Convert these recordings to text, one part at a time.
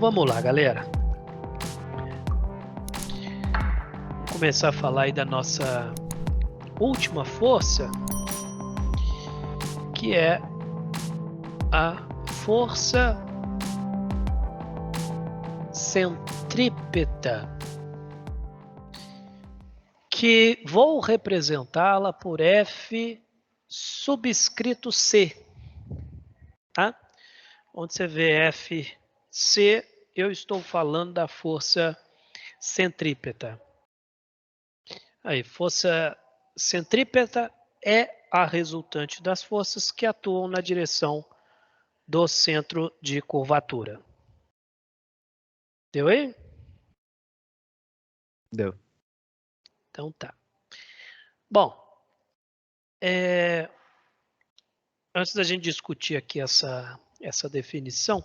vamos lá, galera. Vamos começar a falar aí da nossa última força, que é a força centrípeta, que vou representá-la por F subscrito C, tá? Onde você vê FC, eu estou falando da força centrípeta. Aí, força centrípeta é a resultante das forças que atuam na direção do centro de curvatura. Deu aí? Deu. Então tá. Bom, antes da gente discutir aqui essa definição,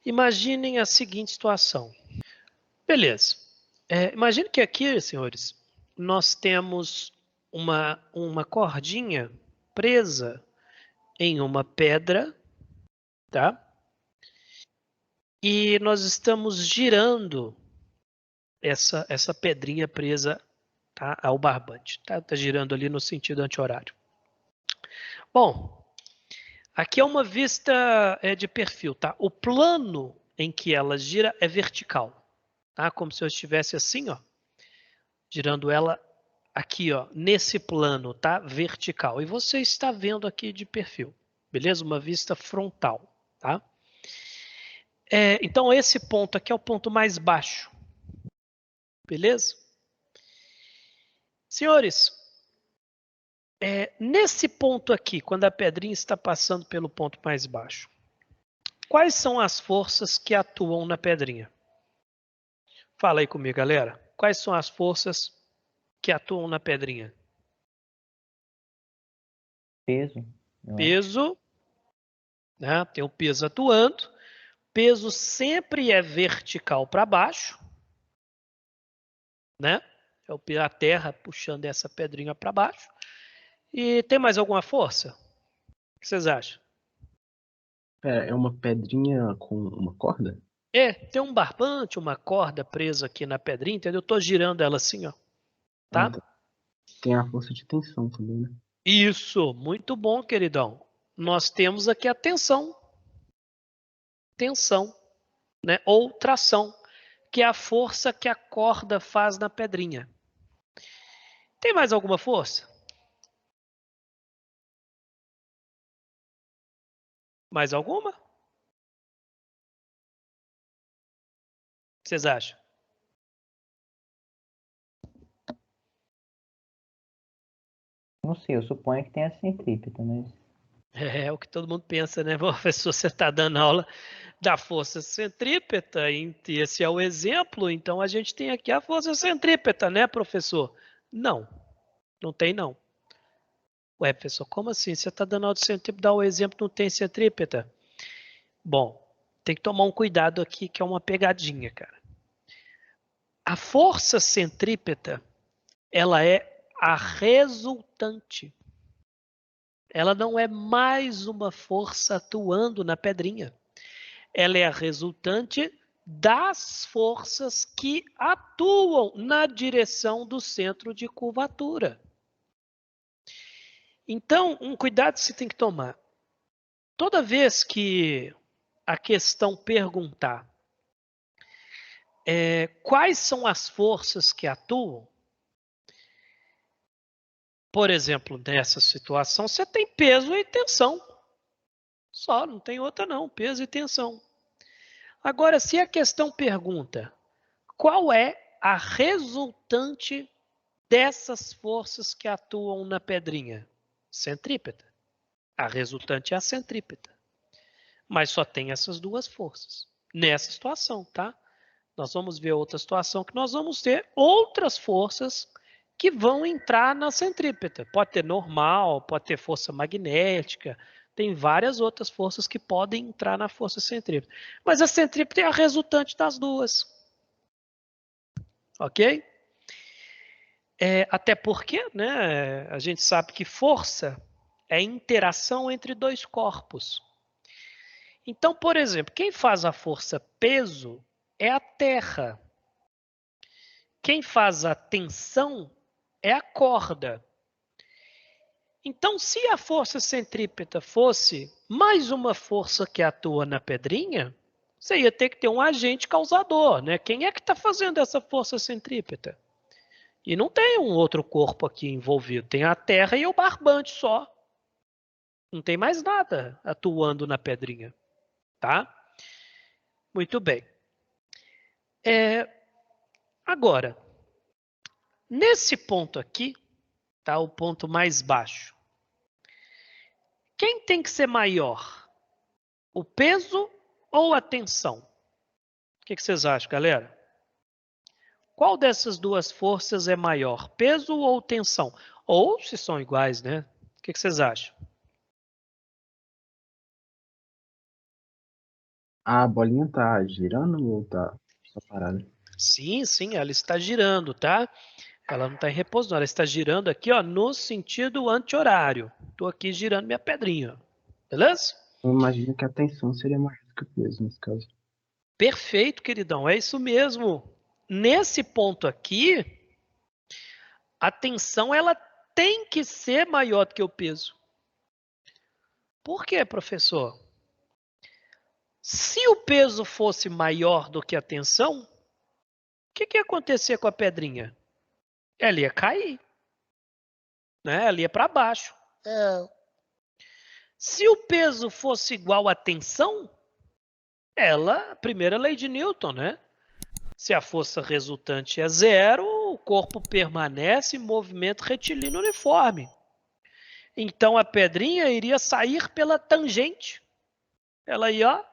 imaginem a seguinte situação. Beleza. Imagine que aqui, senhores, nós temos uma cordinha presa em uma pedra, tá? E nós estamos girando essa pedrinha presa, tá, ao barbante. Tá girando ali no sentido anti-horário. Bom, aqui é uma vista de perfil, tá? O plano em que ela gira é vertical, tá? Como se eu estivesse assim, ó, girando ela aqui, ó, nesse plano, tá? Vertical. E você está vendo aqui de perfil, beleza? Uma vista frontal, tá? Então esse ponto aqui é o ponto mais baixo, beleza? Senhores, nesse ponto aqui, quando a pedrinha está passando pelo ponto mais baixo, quais são as forças que atuam na pedrinha? Fala aí comigo, galera. Quais são as forças que atuam na pedrinha? Peso. Peso, né? Tem o peso atuando. Peso sempre é vertical para baixo, né? É a terra puxando essa pedrinha para baixo. E tem mais alguma força? O que vocês acham? É uma pedrinha com uma corda? Tem um barbante, uma corda presa aqui na pedrinha, entendeu? Eu tô girando ela assim, ó, Ah, tá? tá. Tem a força de tensão também, né? Isso, muito bom, queridão. Nós temos aqui a tensão, né? Ou tração, que é a força que a corda faz na pedrinha. Tem mais alguma força? Mais alguma? O que vocês acham? Não sei, eu suponho que tem a centrípeta, mas... É o que todo mundo pensa, né? Professor, você está dando aula da força centrípeta, e esse é o exemplo, então a gente tem aqui a força centrípeta, né, professor? Não, não tem não. Ué, professor, como assim? Você está dando aula de centrípeta, dá o exemplo, não tem centrípeta? Bom, tem que tomar um cuidado aqui, que é uma pegadinha, cara. A força centrípeta, ela é a resultante. Ela não é mais uma força atuando na pedrinha. Ela é a resultante das forças que atuam na direção do centro de curvatura. Então, um cuidado que você tem que tomar. Toda vez que a questão perguntar quais são as forças que atuam, por exemplo, nessa situação, você tem peso e tensão. Só, não tem outra não, peso e tensão. Agora, se a questão pergunta qual é a resultante dessas forças que atuam na pedrinha? Centrípeta. A resultante é a centrípeta. Mas só tem essas duas forças. Nessa situação, tá? Nós vamos ver outra situação que nós vamos ter outras forças que vão entrar na centrípeta. Pode ter normal, pode ter força magnética, tem várias outras forças que podem entrar na força centrípeta. Mas a centrípeta é a resultante das duas. Ok? Até porque, né, a gente sabe que força é interação entre dois corpos. Então, por exemplo, quem faz a força peso é a terra. Quem faz a tensão é a corda. Então, se a força centrípeta fosse mais uma força que atua na pedrinha, você ia ter que ter um agente causador, né? Quem é que está fazendo essa força centrípeta? E não tem um outro corpo aqui envolvido, tem a terra e o barbante só. Não tem mais nada atuando na pedrinha, tá? Muito bem. Agora, nesse ponto aqui, tá? O ponto mais baixo. Quem tem que ser maior? O peso ou a tensão? O que vocês acham, galera? Qual dessas duas forças é maior, peso ou tensão? Ou se são iguais, né? O que vocês acham? A bolinha tá girando ou tá só parada? Sim, sim, ela está girando, tá? Ela não está em repouso, não. Ela está girando aqui, ó, no sentido anti-horário. Estou aqui girando minha pedrinha, beleza? Eu imagino que a tensão seria maior do que o peso nesse caso. Perfeito, queridão, é isso mesmo. Nesse ponto aqui, a tensão ela tem que ser maior do que o peso. Por quê, professor? Se o peso fosse maior do que a tensão, o que ia acontecer com a pedrinha? Ela ia cair, né? Ela ia para baixo. Se o peso fosse igual à tensão, a primeira lei de Newton, né? Se a força resultante é zero, o corpo permanece em movimento retilíneo uniforme. Então a pedrinha iria sair pela tangente. Ela ia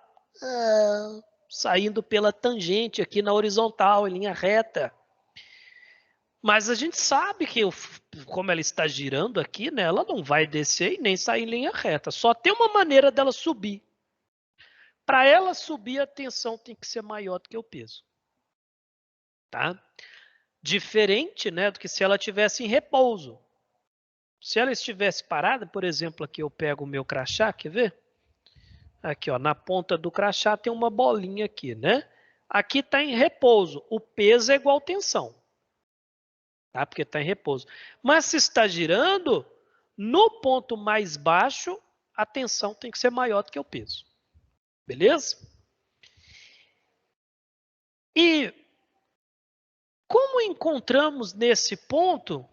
saindo pela tangente aqui na horizontal, em linha reta. Mas a gente sabe que, como ela está girando aqui, né, ela não vai descer e nem sair em linha reta. Só tem uma maneira dela subir. Para ela subir, a tensão tem que ser maior do que o peso. Tá? Diferente, né, do que se ela estivesse em repouso. Se ela estivesse parada, por exemplo, aqui eu pego o meu crachá, quer ver? Aqui, ó, na ponta do crachá tem uma bolinha aqui, né? Aqui está em repouso. O peso é igual tensão, tá? Porque está em repouso. Mas se está girando, no ponto mais baixo, a tensão tem que ser maior do que o peso. Beleza? E como encontramos nesse ponto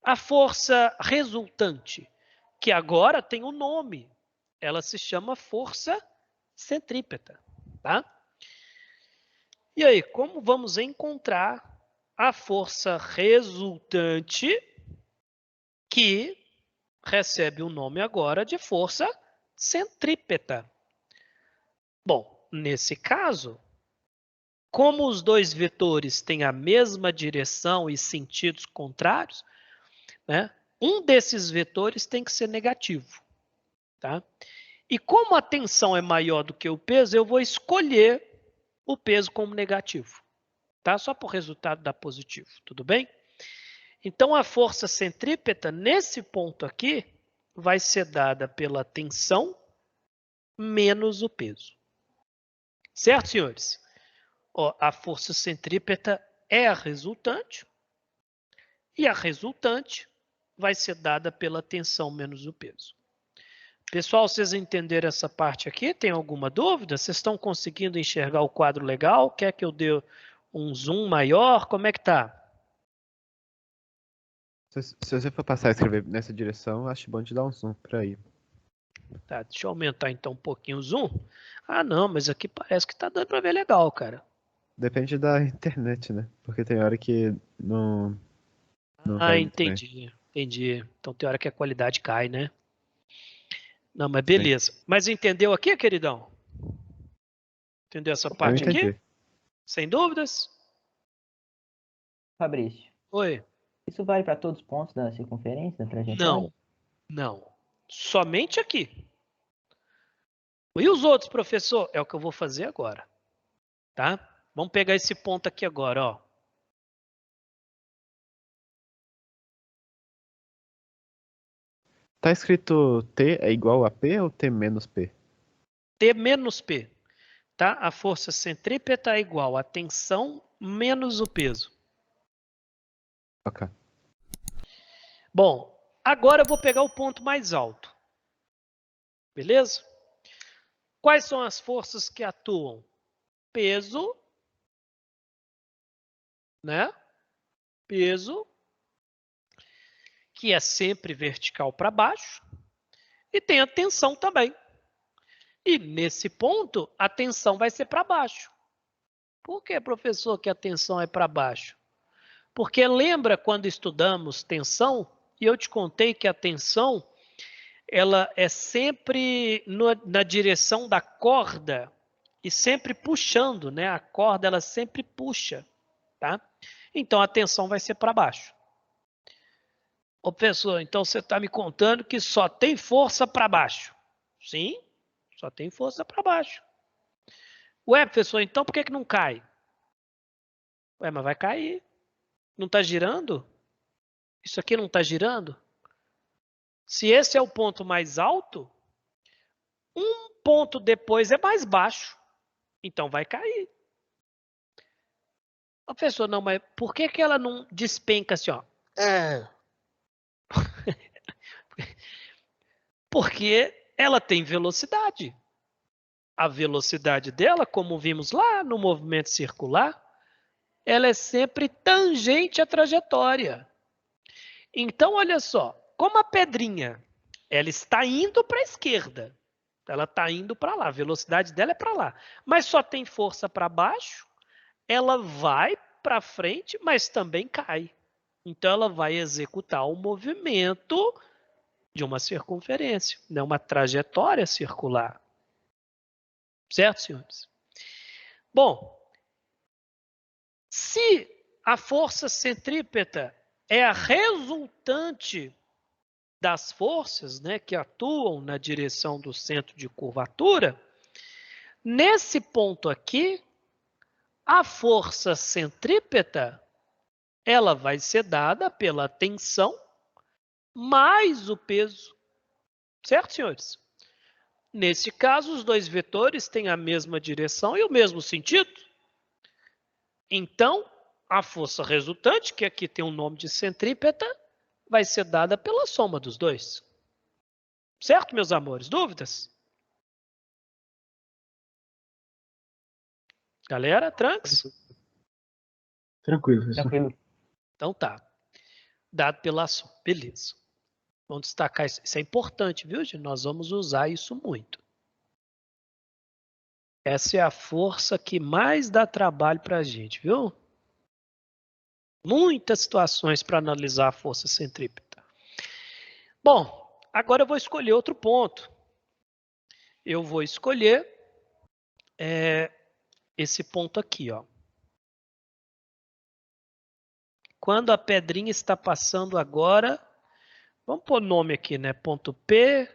a força resultante? Que agora tem um nome. Ela se chama força centrípeta, tá? E aí, como vamos encontrar a força resultante que recebe o nome agora de força centrípeta? Bom, nesse caso, como os dois vetores têm a mesma direção e sentidos contrários, né, um desses vetores tem que ser negativo. Tá? E como a tensão é maior do que o peso, eu vou escolher o peso como negativo. Tá? Só por resultado dar positivo, tudo bem? Então a força centrípeta, nesse ponto aqui, vai ser dada pela tensão menos o peso. Certo, senhores? Ó, a força centrípeta é a resultante, e a resultante vai ser dada pela tensão menos o peso. Pessoal, vocês entenderam essa parte aqui? Tem alguma dúvida? Vocês estão conseguindo enxergar o quadro legal? Quer que eu dê um zoom maior? Como é que tá? Se você for passar a escrever nessa direção, acho bom te dar um zoom pra aí. Tá, deixa eu aumentar então um pouquinho o zoom. Ah, não, mas aqui parece que tá dando para ver legal, cara. Depende da internet, né? Porque tem hora que não Ah, vai muito bem. entendi, entendi. Então tem hora que a qualidade cai, né? Não, mas Sim, beleza. Mas entendeu aqui, queridão? Entendeu essa eu parte aqui? entendi. Sem dúvidas? Fabrício, Oi. isso vale para todos os pontos da circunferência, da trajetória? Não, não. Somente aqui. E os outros, professor? É o que eu vou fazer agora, tá? Vamos pegar esse ponto aqui agora, ó. Tá escrito T é igual a P ou T menos P? T menos P. Tá? A força centrípeta é igual a tensão menos o peso. Ok. Bom, agora eu vou pegar o ponto mais alto. Beleza? Quais são as forças que atuam? Peso, né? Peso, que é sempre vertical para baixo, e tem a tensão também. E nesse ponto, a tensão vai ser para baixo. Por que, professor, que a tensão é para baixo? Porque lembra quando estudamos tensão, e eu te contei que a tensão ela é sempre na direção da corda e sempre puxando, né? A corda ela sempre puxa, tá? Então a tensão vai ser para baixo. Ô, professor, então você está me contando que só tem força para baixo? Sim, só tem força para baixo. Ué, professor, então por que não cai? Ué, mas vai cair. Não está girando? Isso aqui não está girando? Se esse é o ponto mais alto, um ponto depois é mais baixo. Então vai cair. Professor, não, mas por que ela não despenca assim, ó? Porque ela tem velocidade. A velocidade dela, como vimos lá no movimento circular, ela é sempre tangente à trajetória. Então, olha só, como a pedrinha, ela está indo para a esquerda, ela está indo para lá, a velocidade dela é para lá, mas só tem força para baixo, ela vai para frente, mas também cai. Então, ela vai executar o movimento de uma circunferência, né? Uma trajetória circular. Certo, senhores? Bom, se a força centrípeta é a resultante das forças, né, que atuam na direção do centro de curvatura, nesse ponto aqui, a força centrípeta ela vai ser dada pela tensão mais o peso. Certo, senhores? Nesse caso, os dois vetores têm a mesma direção e o mesmo sentido. Então, a força resultante, que aqui tem o nome de centrípeta, vai ser dada pela soma dos dois. Certo, meus amores? Dúvidas? Galera, tranks? Tranquilo, professor. Tranquilo. Então tá. Dado pela soma. Beleza. Vamos destacar isso. Isso é importante, viu, gente? Nós vamos usar isso muito. Essa é a força que mais dá trabalho para a gente, viu? Muitas situações para analisar a força centrípeta. Bom, agora eu vou escolher outro ponto. Eu vou escolher esse ponto aqui, ó. Quando a pedrinha está passando agora, vamos pôr nome aqui, né? Ponto P,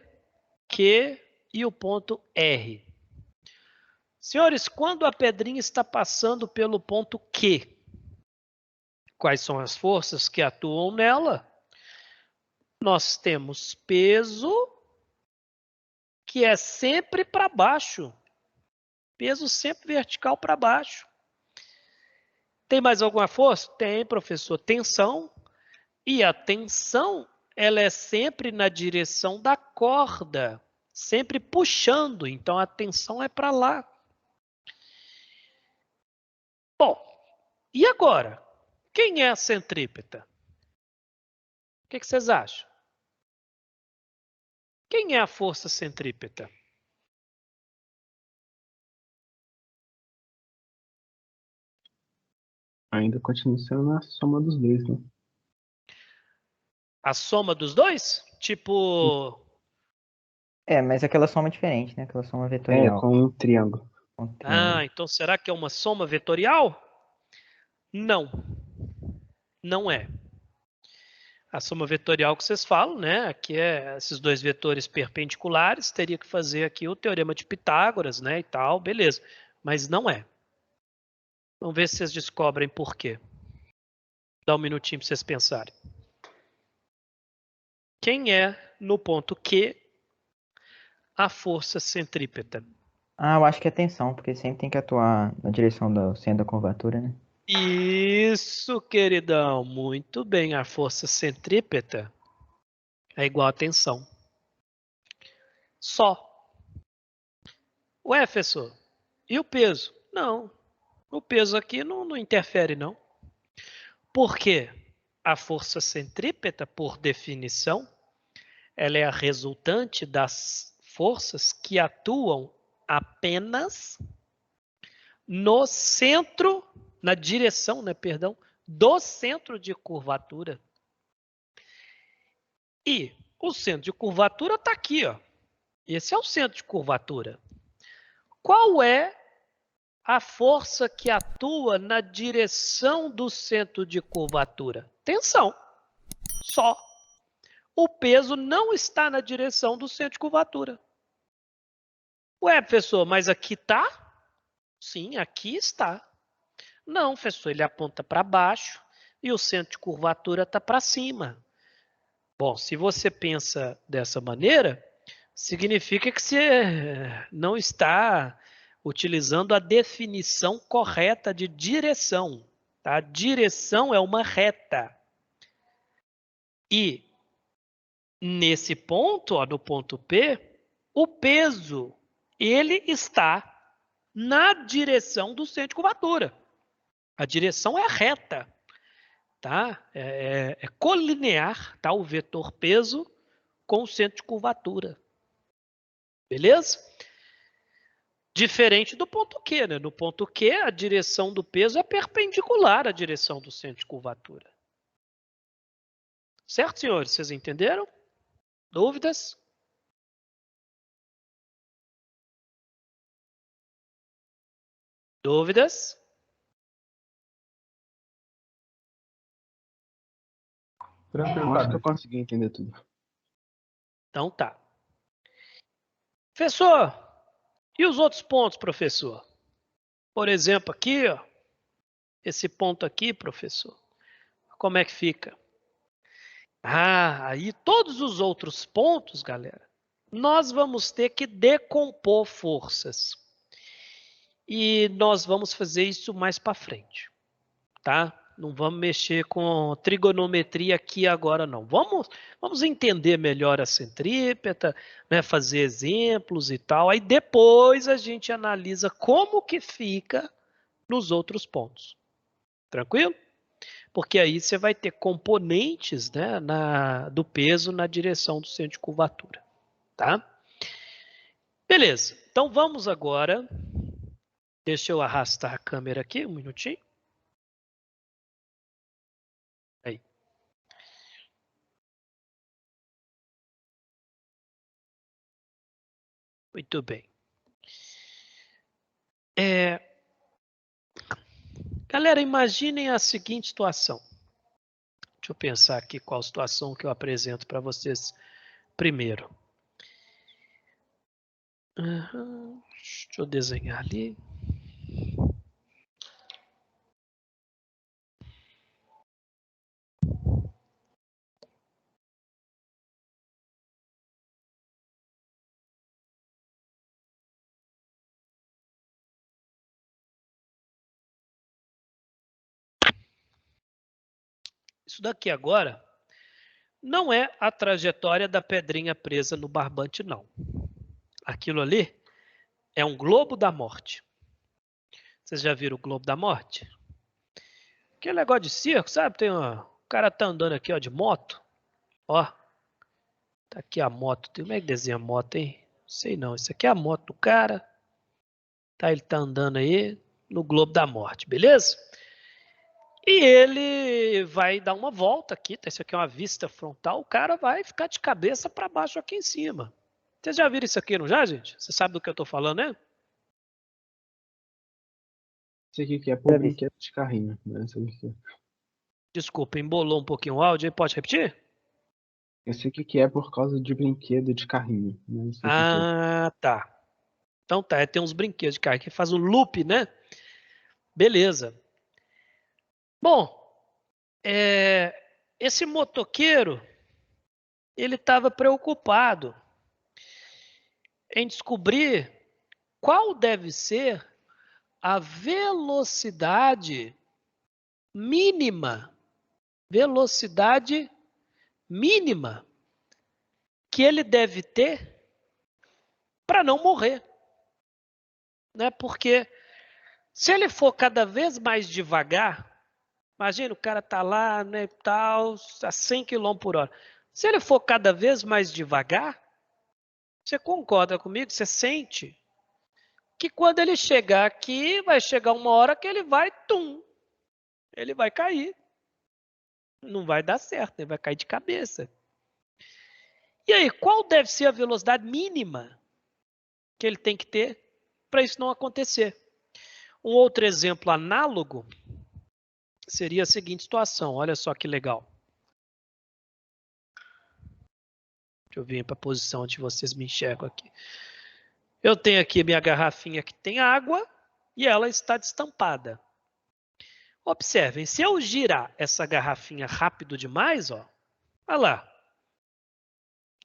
Q e o ponto R. Senhores, quando a pedrinha está passando pelo ponto Q, quais são as forças que atuam nela? Nós temos peso, que é sempre para baixo. Peso sempre vertical para baixo. Tem mais alguma força? Tem, professor. Tensão. E a tensão, ela é sempre na direção da corda. Sempre puxando. Então, a tensão é para lá. Bom, e agora? Quem é a centrípeta? O que vocês acham? Quem é a força centrípeta? Ainda continua sendo a soma dos dois, né? A soma dos dois? Tipo, Mas aquela soma é diferente, né? Aquela soma vetorial. Com um triângulo. Com triângulo. então será que é uma soma vetorial? Não, não é. A soma vetorial que vocês falam, né? Que é esses dois vetores perpendiculares, teria que fazer aqui o teorema de Pitágoras, né? E tal, beleza. Mas não é. Vamos ver se vocês descobrem por quê. Dá um minutinho para vocês pensarem. Quem é, no ponto Q, a força centrípeta? Ah, eu acho que é tensão, porque sempre tem que atuar na direção do centro da curvatura, né? Isso, queridão. Muito bem. A força centrípeta é igual a tensão. Só. Ué, professor, e o peso? Não. O peso aqui não interfere, não. Por quê? A força centrípeta, por definição, ela é a resultante das forças que atuam apenas no centro, na direção, né, perdão, do centro de curvatura. E o centro de curvatura está aqui, ó. Esse é o centro de curvatura. Qual é a força que atua na direção do centro de curvatura? Tensão. Só. O peso não está na direção do centro de curvatura. Ué, professor, mas aqui está? Sim, aqui está. Não, professor, ele aponta para baixo e o centro de curvatura está para cima. Bom, se você pensa dessa maneira, significa que você não está utilizando a definição correta de direção. Tá? Direção é uma reta. E nesse ponto, ó, no ponto P, o peso ele está na direção do centro de curvatura. A direção é reta, tá? É colinear, tá? O vetor peso com o centro de curvatura. Beleza? Diferente do ponto Q, né? No ponto Q, a direção do peso é perpendicular à direção do centro de curvatura. Certo, senhores? Vocês entenderam? Dúvidas? Dúvidas? Eu acho que eu consegui entender tudo. Então tá. Professor, e os outros pontos, professor? Por exemplo, aqui, ó, esse ponto aqui, professor, como é que fica? Ah, aí todos os outros pontos, galera, nós vamos ter que decompor forças. E nós vamos fazer isso mais para frente, tá? Não vamos mexer com trigonometria aqui agora, não. Vamos entender melhor a centrípeta, né? Fazer exemplos e tal. Aí depois a gente analisa como que fica nos outros pontos. Tranquilo? Porque aí você vai ter componentes, né, do peso na direção do centro de curvatura. Tá? Beleza. Então vamos agora. Deixa eu arrastar a câmera aqui um minutinho. Aí. Muito bem. Galera, imaginem a seguinte situação. Deixa eu pensar aqui qual situação que eu apresento para vocês primeiro. Deixa eu desenhar ali. Isso daqui agora não é a trajetória da pedrinha presa no barbante, não. Aquilo ali é um globo da morte. Vocês já viram o globo da morte? Aquele negócio de circo, sabe? O cara tá andando aqui, ó, de moto. Ó. Tá aqui a moto. Como é que desenha a moto, hein? Sei não. Isso aqui é a moto do cara. Tá, ele tá andando aí no globo da morte, beleza? E ele vai dar uma volta aqui, tá? Isso aqui é uma vista frontal, o cara vai ficar de cabeça para baixo aqui em cima. Vocês já viram isso aqui, não já, gente? Você sabe do que eu tô falando, né? Isso aqui que é por brinquedo de carrinho, né? Desculpa, embolou um pouquinho o áudio aí, pode repetir? Esse aqui que é por causa de brinquedo de carrinho, né? Ah, tá. Então tá, tem uns brinquedos de carrinho que faz um loop, né? Beleza. Bom, esse motoqueiro, ele estava preocupado em descobrir qual deve ser a velocidade mínima que ele deve ter para não morrer, né? Porque se ele for cada vez mais devagar, imagina o cara tá lá, né, tal, a 100 km por hora. Se ele for cada vez mais devagar, você concorda comigo? Você sente que quando ele chegar aqui, vai chegar uma hora que ele vai, ele vai cair. Não vai dar certo, ele vai cair de cabeça. E aí, qual deve ser a velocidade mínima que ele tem que ter para isso não acontecer? Um outro exemplo análogo seria a seguinte situação. Olha só que legal. Deixa eu vir para a posição onde vocês me enxergam aqui. Eu tenho aqui minha garrafinha que tem água e ela está destampada. Observem, se eu girar essa garrafinha rápido demais, ó, olha lá,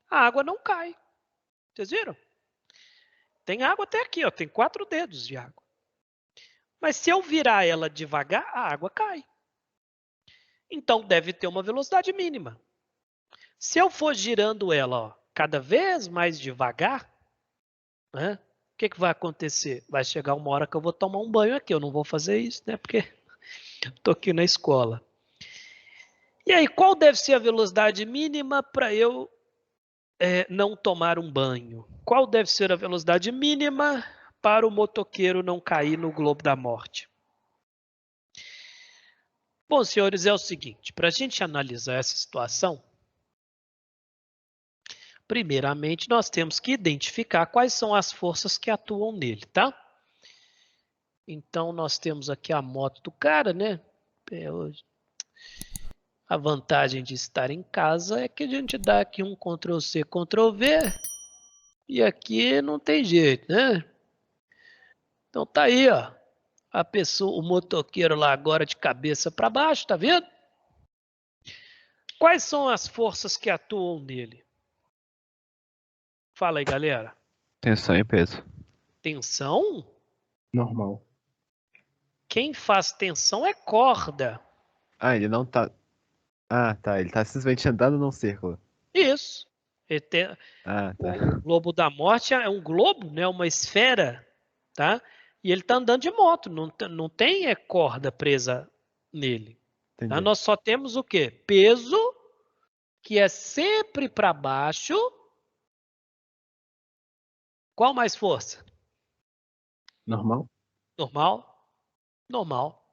a água não cai. Vocês viram? Tem água até aqui, ó, tem 4 dedos de água. Mas se eu virar ela devagar, a água cai. Então deve ter uma velocidade mínima. Se eu for girando ela, ó, cada vez mais devagar, né, o que vai acontecer? Vai chegar uma hora que eu vou tomar um banho aqui. Eu não vou fazer isso, né? Porque estou aqui na escola. E aí, qual deve ser a velocidade mínima para eu não tomar um banho? Qual deve ser a velocidade mínima para o motoqueiro não cair no globo da morte? Bom, senhores, é o seguinte, para a gente analisar essa situação, primeiramente nós temos que identificar quais são as forças que atuam nele, tá? Então nós temos aqui a moto do cara, né? A vantagem de estar em casa é que a gente dá aqui um Ctrl+C, Ctrl+V e aqui não tem jeito, né? Então tá aí, ó. A pessoa, o motoqueiro lá agora de cabeça para baixo, tá vendo? Quais são as forças que atuam nele? Fala aí, galera. Tensão e peso. Tensão? Normal. Quem faz tensão é corda. Ah, ele não tá... Ah, tá. Ele tá simplesmente andando num círculo. Isso. Ah, tá. O globo da morte é um globo, né? Uma esfera, tá? E ele tá andando de moto, não tem corda presa nele. Tá? Entendi. Nós só temos o quê? Peso, que é sempre para baixo. Qual mais força? Normal? Normal? Normal.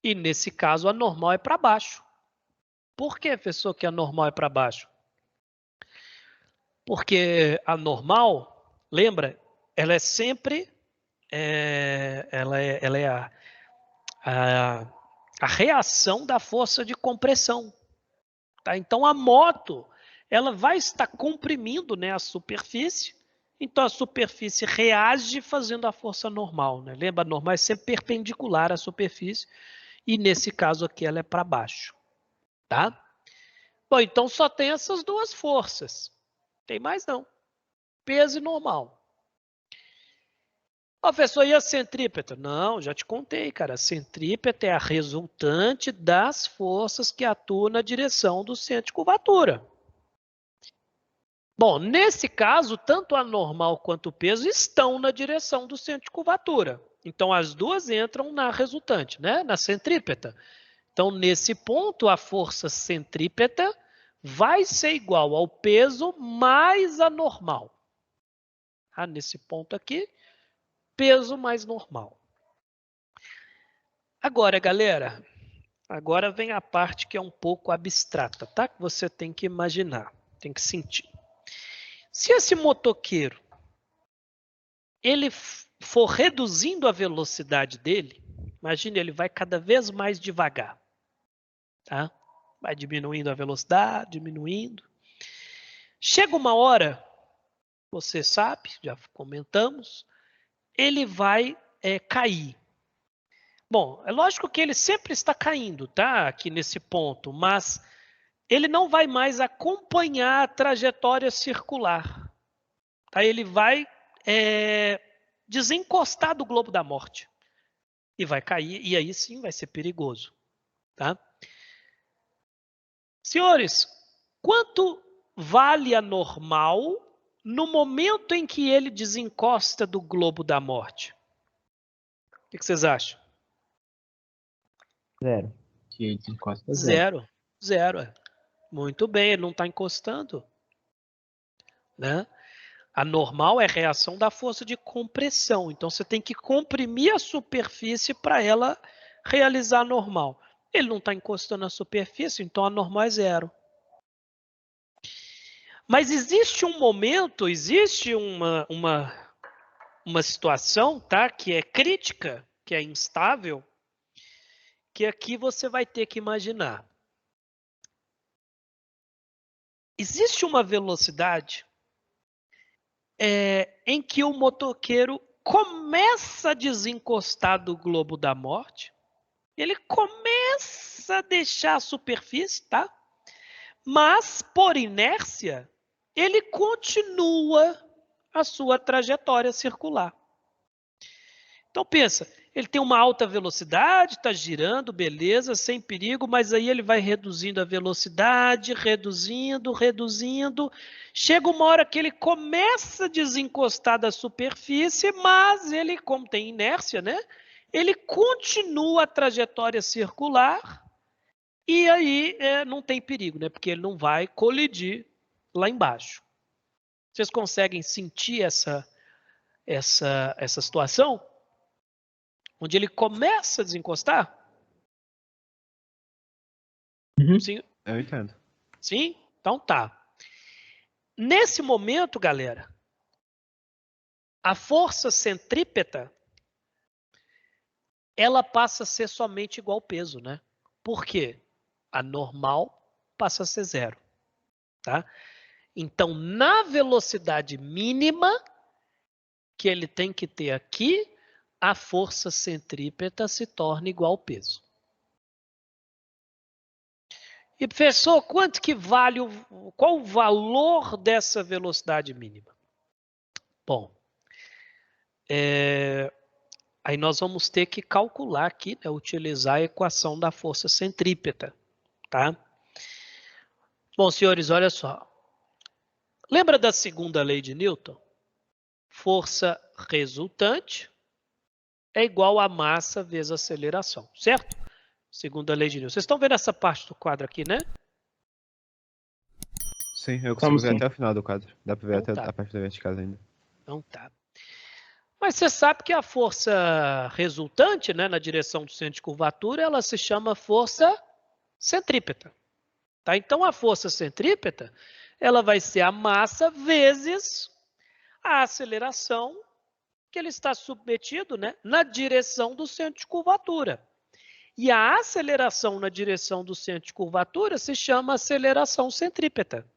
E nesse caso a normal é para baixo. Por que, professor, que a normal é para baixo? Porque a normal, lembra, ela é sempre ela é a reação da força de compressão. Tá? Então a moto ela vai estar comprimindo, né, a superfície, então a superfície reage fazendo a força normal. Né? Lembra, a normal é sempre perpendicular à superfície e nesse caso aqui ela é para baixo. Tá? Bom, então só tem essas duas forças. Tem mais não. Peso e normal. Professor, e a centrípeta? Não, já te contei, cara. A centrípeta é a resultante das forças que atuam na direção do centro de curvatura. Bom, nesse caso, tanto a normal quanto o peso estão na direção do centro de curvatura. Então, as duas entram na resultante, né? Na centrípeta. Então, nesse ponto, a força centrípeta vai ser igual ao peso mais a normal. Ah, nesse ponto aqui, peso mais normal. Agora, galera, agora vem a parte que é um pouco abstrata, tá? Que você tem que imaginar, tem que sentir. Se esse motoqueiro ele for reduzindo a velocidade dele, imagine, ele vai cada vez mais devagar, tá? Vai diminuindo a velocidade, diminuindo. Chega uma hora, você sabe, já comentamos, ele vai cair. Bom, é lógico que ele sempre está caindo, tá? Aqui nesse ponto, mas ele não vai mais acompanhar a trajetória circular. Tá? Ele vai desencostar do globo da morte. E vai cair, e aí sim vai ser perigoso. Tá? Senhores, quanto vale a normal no momento em que ele desencosta do globo da morte? O que vocês acham? 0. Que desencosta zero. Zero. Muito bem, ele não está encostando. Né? A normal é a reação da força de compressão. Então, você tem que comprimir a superfície para ela realizar a normal. Ele não está encostando na superfície, então a normal é 0. Mas existe um momento, existe uma situação, tá, que é crítica, que é instável, que aqui você vai ter que imaginar. Existe uma velocidade em que o motoqueiro começa a desencostar do globo da morte, ele começa a deixar a superfície, tá? Mas, por inércia, ele continua a sua trajetória circular. Então pensa, ele tem uma alta velocidade, está girando, beleza, sem perigo, mas aí ele vai reduzindo a velocidade, reduzindo. Chega uma hora que ele começa a desencostar da superfície, mas ele, como tem inércia, né? Ele continua a trajetória circular e aí não tem perigo, né? Porque ele não vai colidir lá embaixo. Vocês conseguem sentir essa situação? Onde ele começa a desencostar? Uhum. Sim? Eu entendo. Sim? Então tá. Nesse momento, galera, a força centrípeta, ela passa a ser somente igual ao peso, né? Por quê? A normal passa a ser 0. Tá? Então, na velocidade mínima que ele tem que ter aqui, a força centrípeta se torna igual ao peso. E professor, quanto que vale, qual o valor dessa velocidade mínima? Bom, aí nós vamos ter que calcular aqui, né, utilizar a equação da força centrípeta, tá? Bom, senhores, olha só. Lembra da segunda lei de Newton? Força resultante é igual a massa vezes aceleração, certo? Segunda lei de Newton. Vocês estão vendo essa parte do quadro aqui, né? Sim, eu consigo ver sim. até o final do quadro. Dá pra ver Então até tá. a parte da vertical ainda. Então tá. Mas você sabe que a força resultante, né, na direção do centro de curvatura, ela se chama força centrípeta. Tá? Então, a força centrípeta, ela vai ser a massa vezes a aceleração que ele está submetido, né, na direção do centro de curvatura. E a aceleração na direção do centro de curvatura se chama aceleração centrípeta.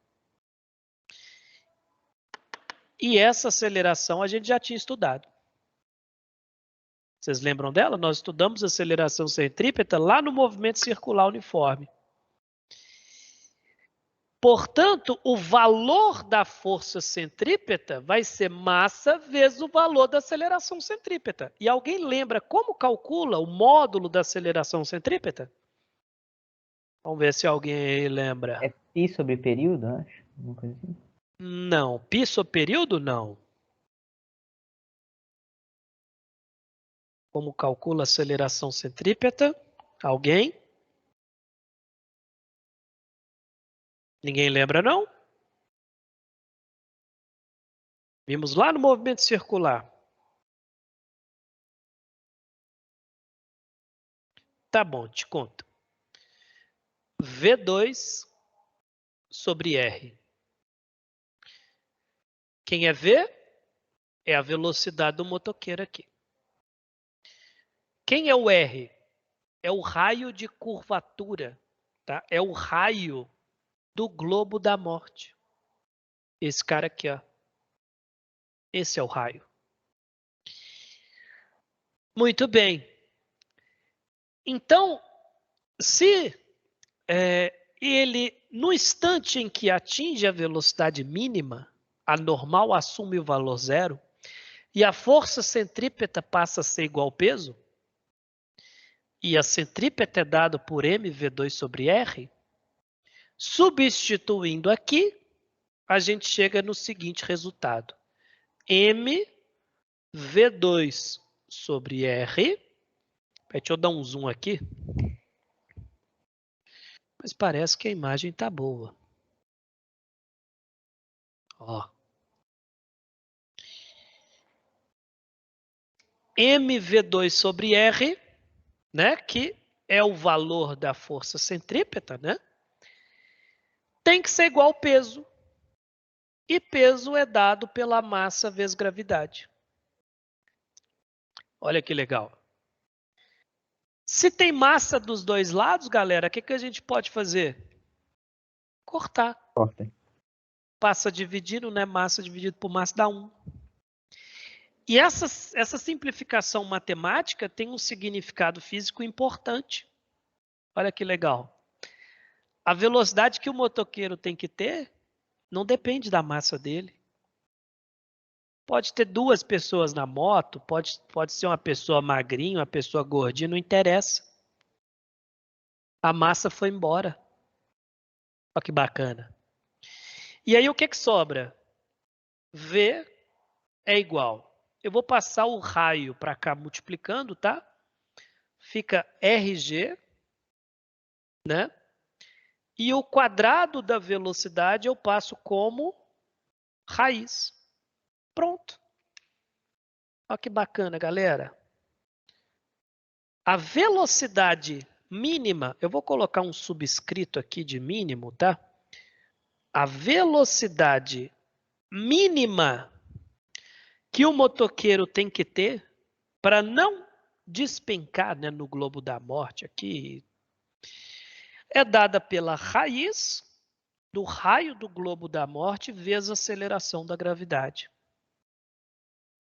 E essa aceleração a gente já tinha estudado. Vocês lembram dela? Nós estudamos aceleração centrípeta lá no movimento circular uniforme. Portanto, o valor da força centrípeta vai ser massa vezes o valor da aceleração centrípeta. E alguém lembra como calcula o módulo da aceleração centrípeta? Vamos ver se alguém lembra. É π sobre período, acho. Uma coisa assim. Não. Π sobre período? Não. Como calcula a aceleração centrípeta? Alguém? Ninguém lembra, não? Vimos lá no movimento circular. Tá bom, te conto. V2 sobre R. Quem é V? É a velocidade do motoqueiro aqui. Quem é o R? É o raio de curvatura. Tá? É o raio do globo da morte. Esse cara aqui, ó. Esse é o raio. Muito bem. Então, se ele, no instante em que atinge a velocidade mínima, a normal assume o valor 0, e a força centrípeta passa a ser igual ao peso, e a centrípeta é dada por mv2 sobre r, substituindo aqui, a gente chega no seguinte resultado. mv2 sobre r, deixa eu dar um zoom aqui, mas parece que a imagem está boa. Ó. mv2 sobre r, né, que é o valor da força centrípeta, né, tem que ser igual ao peso. E peso é dado pela massa vezes gravidade. Olha que legal. Se tem massa dos dois lados, galera, o que a gente pode fazer? Cortar. Corta. Passa dividindo, né? Massa dividido por massa dá 1. E essa simplificação matemática tem um significado físico importante. Olha que legal. A velocidade que o motoqueiro tem que ter não depende da massa dele. Pode ter 2 pessoas na moto, pode ser uma pessoa magrinha, uma pessoa gordinha, não interessa. A massa foi embora. Olha que bacana. E aí o que sobra? V é igual. Eu vou passar o raio para cá multiplicando, tá? Fica RG, né? E o quadrado da velocidade eu passo como raiz. Pronto. Olha que bacana, galera. A velocidade mínima, eu vou colocar um subscrito aqui de mínimo, tá? A velocidade mínima que o motoqueiro tem que ter para não despencar, né, no globo da morte aqui, é dada pela raiz do raio do globo da morte vezes a aceleração da gravidade.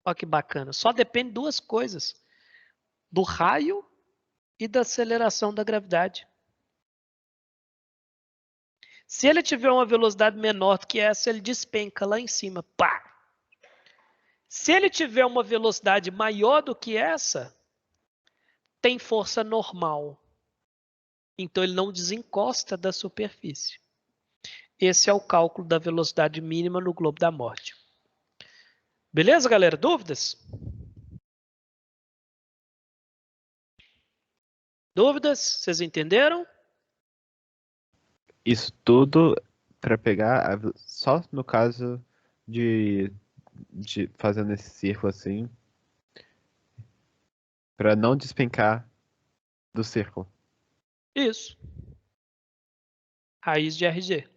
Olha que bacana. Só depende de 2 coisas. Do raio e da aceleração da gravidade. Se ele tiver uma velocidade menor do que essa, ele despenca lá em cima. Pá! Se ele tiver uma velocidade maior do que essa, tem força normal. Então ele não desencosta da superfície. Esse é o cálculo da velocidade mínima no globo da morte. Beleza, galera? Dúvidas? Dúvidas? Vocês entenderam? Isso tudo para pegar, só no caso de fazendo esse círculo assim, para não despencar do círculo. Isso. Raiz de RG.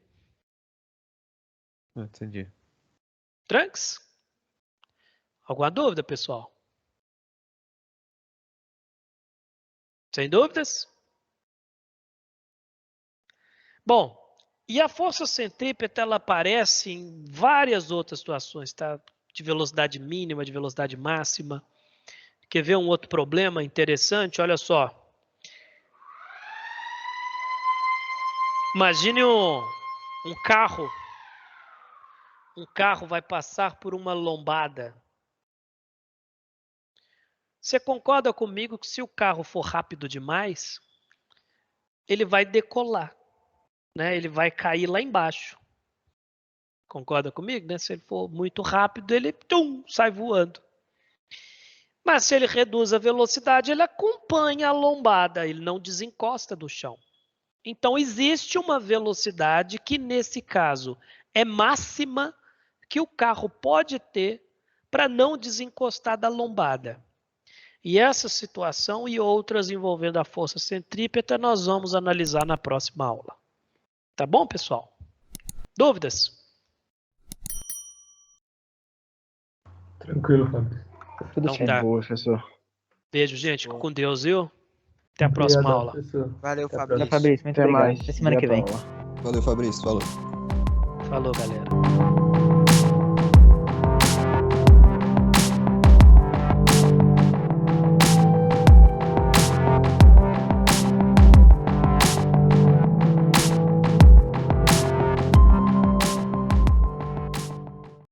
Entendi. Tranks? Alguma dúvida, pessoal? Sem dúvidas? Bom, e a força centrípeta ela aparece em várias outras situações, tá? De velocidade mínima, de velocidade máxima. Quer ver um outro problema interessante? Olha só. Imagine um carro. Um carro vai passar por uma lombada. Você concorda comigo que se o carro for rápido demais, ele vai decolar, né? Ele vai cair lá embaixo. Concorda comigo, né? Se ele for muito rápido, ele sai voando. Mas se ele reduz a velocidade, ele acompanha a lombada, ele não desencosta do chão. Então existe uma velocidade que nesse caso é máxima que o carro pode ter para não desencostar da lombada. E essa situação e outras envolvendo a força centrípeta nós vamos analisar na próxima aula. Tá bom, pessoal? Dúvidas? Tranquilo, Fábio. Tudo Então certo. tá. Boa, professor. Beijo, gente. Fico com Deus, viu? Até a próxima Obrigadão, aula. professor. Valeu, Até a Fabrício. Fabrício, muito Até obrigado. mais. Até semana que vem. Obrigado, aula. Valeu, Fabrício. Falou. Falou, galera.